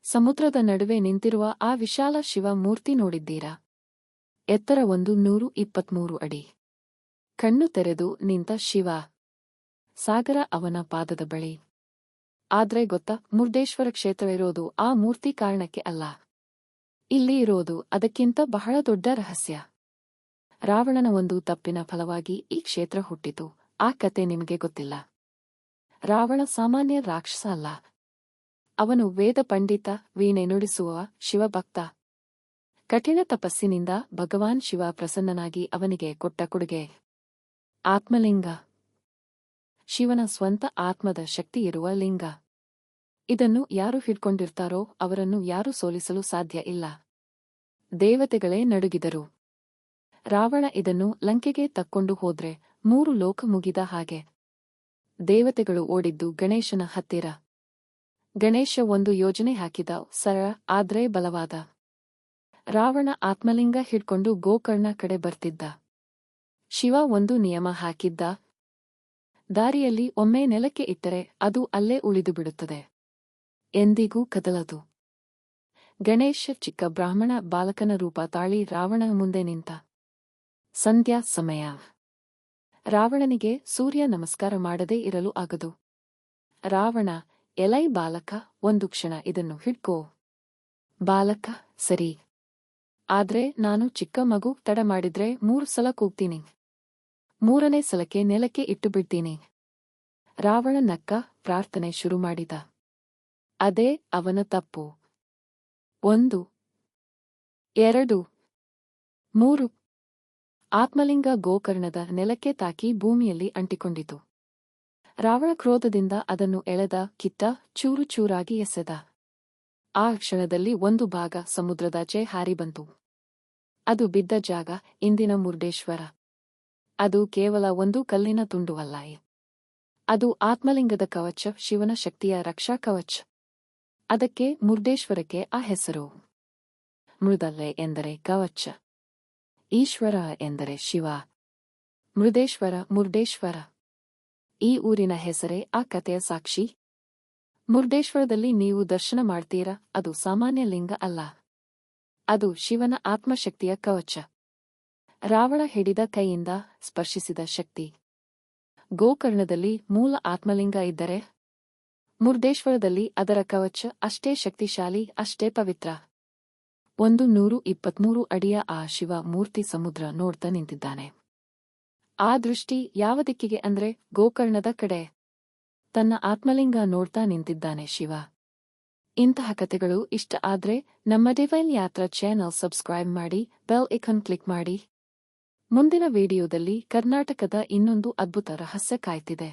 ಸಮುದ್ರದ ನಡುವೆ ನಿಂತಿರುವ ಆ ವಿಶಾಲ ಶಿವ ಮೂರ್ತಿ ನೋಡಿದ್ದೀರಾ? ಎತ್ತರ 123 ಅಡಿ. ಕಣ್ಣು ತೆರೆದು ನಿಂತ ಶಿವ. ಸಾಗರ ಅವನ ಪಾದದ ಬಳಿ. ಆದ್ರೆ ಗೊತ್ತಾ, ಮುರುಡೇಶ್ವರ ಕ್ಷೇತ್ರ ಇರೋದು ಆ ಮೂರ್ತಿ ಕಾರಣಕ್ಕೆ ಅಲ್ಲ. ಇಲ್ಲಿ ಇರೋದು ಅದಕ್ಕಿಂತ ಬಹಳ ದೊಡ್ಡ ರಹಸ್ಯ. ರಾವಣನ ಒಂದು ತಪ್ಪಿನ ಫಲವಾಗಿ ಈ ಕ್ಷೇತ್ರ ಹುಟ್ಟಿತು. ಆ ಕತೆ ನಿಮಗೆ ಗೊತ್ತಿಲ್ಲ. ರಾವಣ ಸಾಮಾನ್ಯ ರಾಕ್ಷಸ ಅಲ್ಲ. ಅವನು ವೇದ ಪಂಡಿತ, ವೀಣೆ ನುಡಿಸುವ ಶಿವಭಕ್ತ. ಕಠಿಣ ತಪಸ್ಸಿನಿಂದ ಭಗವಾನ್ ಶಿವ ಪ್ರಸನ್ನನಾಗಿ ಅವನಿಗೆ ಕೊಟ್ಟ ಕೊಡುಗೆ ಆತ್ಮಲಿಂಗ. ಶಿವನ ಸ್ವಂತ ಆತ್ಮದ ಶಕ್ತಿ ಇರುವ ಲಿಂಗ. ಇದನ್ನು ಯಾರು ಹಿಡ್ಕೊಂಡಿರ್ತಾರೋ ಅವರನ್ನು ಯಾರೂ ಸೋಲಿಸಲು ಸಾಧ್ಯ ಇಲ್ಲ. ದೇವತೆಗಳೇ ನಡುಗಿದರು. ರಾವಣ ಇದನ್ನು ಲಂಕೆಗೆ ತಕ್ಕೊಂಡು ಹೋದ್ರೆ 3 ಲೋಕ ಮುಗಿದ ಹಾಗೆ. ದೇವತೆಗಳು ಓಡಿದ್ದು ಗಣೇಶನ ಹತ್ತಿರ. ಗಣೇಶ ಒಂದು ಯೋಜನೆ ಹಾಕಿದ, ಸರಳ ಆದ್ರೆ ಬಲವಾದ. ರಾವಣ ಆತ್ಮಲಿಂಗ ಹಿಡ್ಕೊಂಡು ಗೋಕರ್ಣ ಕಡೆ ಬರ್ತಿದ್ದ. ಶಿವ ಒಂದು ನಿಯಮ ಹಾಕಿದ್ದ. ದಾರಿಯಲ್ಲಿ ಒಮ್ಮೆ ನೆಲಕ್ಕೆ ಇಟ್ಟರೆ ಅದು ಅಲ್ಲೇ ಉಳಿದು ಬಿಡುತ್ತದೆ, ಎಂದಿಗೂ ಕದಲದು. ಗಣೇಶ ಚಿಕ್ಕ ಬ್ರಾಹ್ಮಣ ಬಾಲಕನ ರೂಪ ತಾಳಿ ರಾವಣನ ಮುಂದೆ ನಿಂತ. ಸಂಧ್ಯಾ ಸಮಯ. ರಾವಣನಿಗೆ ಸೂರ್ಯ ನಮಸ್ಕಾರ ಮಾಡದೇ ಇರಲು ಆಗದು. ರಾವಣ, ಎಲೈ ಬಾಲಕ, ಒಂದು ಕ್ಷಣ ಇದನ್ನು ಹಿಡ್ಕೋ. ಬಾಲಕ, ಸರಿ. ಆದ್ರೆ ನಾನು ಚಿಕ್ಕ ಮಗು, ತಡ ಮಾಡಿದ್ರೆ 3 ಸಲ ಕೂಗ್ತೀನಿ. 3ನೇ ಸಲಕ್ಕೆ ನೆಲಕ್ಕೆ ಇಟ್ಟು ಬಿಡ್ತೀನಿ. ರಾವಣ ನಕ್ಕ, ಪ್ರಾರ್ಥನೆ ಶುರು ಮಾಡಿದ. ಅದೇ ಅವನ ತಪ್ಪು. 1, 2, 3. ಆತ್ಮಲಿಂಗ ಗೋಕರ್ಣದ ನೆಲಕ್ಕೆ ತಾಕಿ ಭೂಮಿಯಲ್ಲಿ ಅಂಟಿಕೊಂಡಿತು. ರಾವಣ ಕ್ರೋಧದಿಂದ ಅದನ್ನು ಎಳೆದ, ಕಿತ್ತ, ಚೂರು ಚೂರಾಗಿ ಎಸೆದ. ಆ ಕ್ಷಣದಲ್ಲಿ ಒಂದು ಭಾಗ ಸಮುದ್ರದಾಚೆ ಹಾರಿ ಬಂತು. ಅದು ಬಿದ್ದ ಜಾಗ ಇಂದಿನ ಮುರುಡೇಶ್ವರ. ಅದು ಕೇವಲ ಒಂದು ಕಲ್ಲಿನ ತುಂಡು ಅಲ್ಲ. ಅದು ಆತ್ಮಲಿಂಗದ ಕವಚ, ಶಿವನ ಶಕ್ತಿಯ ರಕ್ಷಾ ಕವಚ. ಅದಕ್ಕೆ ಮುರುಡೇಶ್ವರಕ್ಕೆ ಆ ಹೆಸರು. ಮೃದಲ್ಲೆ ಎಂದರೆ ಕವಚ, ಈಶ್ವರ ಎಂದರೆ ಶಿವ. ಮೃದೇಶ್ವರ, ಮುರುಡೇಶ್ವರ. ಈ ಊರಿನ ಹೆಸರೇ ಆ ಕಥೆಯ ಸಾಕ್ಷಿ. ಮುರುಡೇಶ್ವರದಲ್ಲಿ ನೀವು ದರ್ಶನ ಮಾಡ್ತೀರಾ, ಅದು ಸಾಮಾನ್ಯ ಲಿಂಗ ಅಲ್ಲ. ಅದು ಶಿವನ ಆತ್ಮಶಕ್ತಿಯ ಕವಚ. ರಾವಣ ಹಿಡಿದ ಕೈಯಿಂದ ಸ್ಪರ್ಶಿಸಿದ ಶಕ್ತಿ. ಗೋಕರ್ಣದಲ್ಲಿ ಮೂಲ ಆತ್ಮಲಿಂಗ ಇದ್ದರೆ, ಮುರುಡೇಶ್ವರದಲ್ಲಿ ಅದರ ಕವಚ ಅಷ್ಟೇ ಶಕ್ತಿಶಾಲಿ, ಅಷ್ಟೇ ಪವಿತ್ರ. 123 ಅಡಿಯ ಆ ಶಿವ ಮೂರ್ತಿ ಸಮುದ್ರ ನೋಡ್ತಾ ನಿಂತಿದ್ದಾನೆ. ಆ ದೃಷ್ಟಿ ಯಾವ ದಿಕ್ಕಿಗೆ ಅಂದ್ರೆ ಗೋಕರ್ಣದ ಕಡೆ. ತನ್ನ ಆತ್ಮಲಿಂಗ ನೋಡ್ತಾ ನಿಂತಿದ್ದಾನೆ ಶಿವ. ಇಂತಹ ಕಥೆಗಳು ಇಷ್ಟ ಆದ್ರೆ ನಮ್ಮ ಡಿವೈನ್ ಯಾತ್ರಾ ಚಾನೆಲ್ ಸಬ್ಸ್ಕ್ರೈಬ್ ಮಾಡಿ, ಬೆಲ್ ಐಕಾನ್ ಕ್ಲಿಕ್ ಮಾಡಿ. ಮುಂದಿನ ವಿಡಿಯೋದಲ್ಲಿ ಕರ್ನಾಟಕದ ಇನ್ನೊಂದು ಅದ್ಭುತ ರಹಸ್ಯ ಕಾಯ್ತಿದೆ.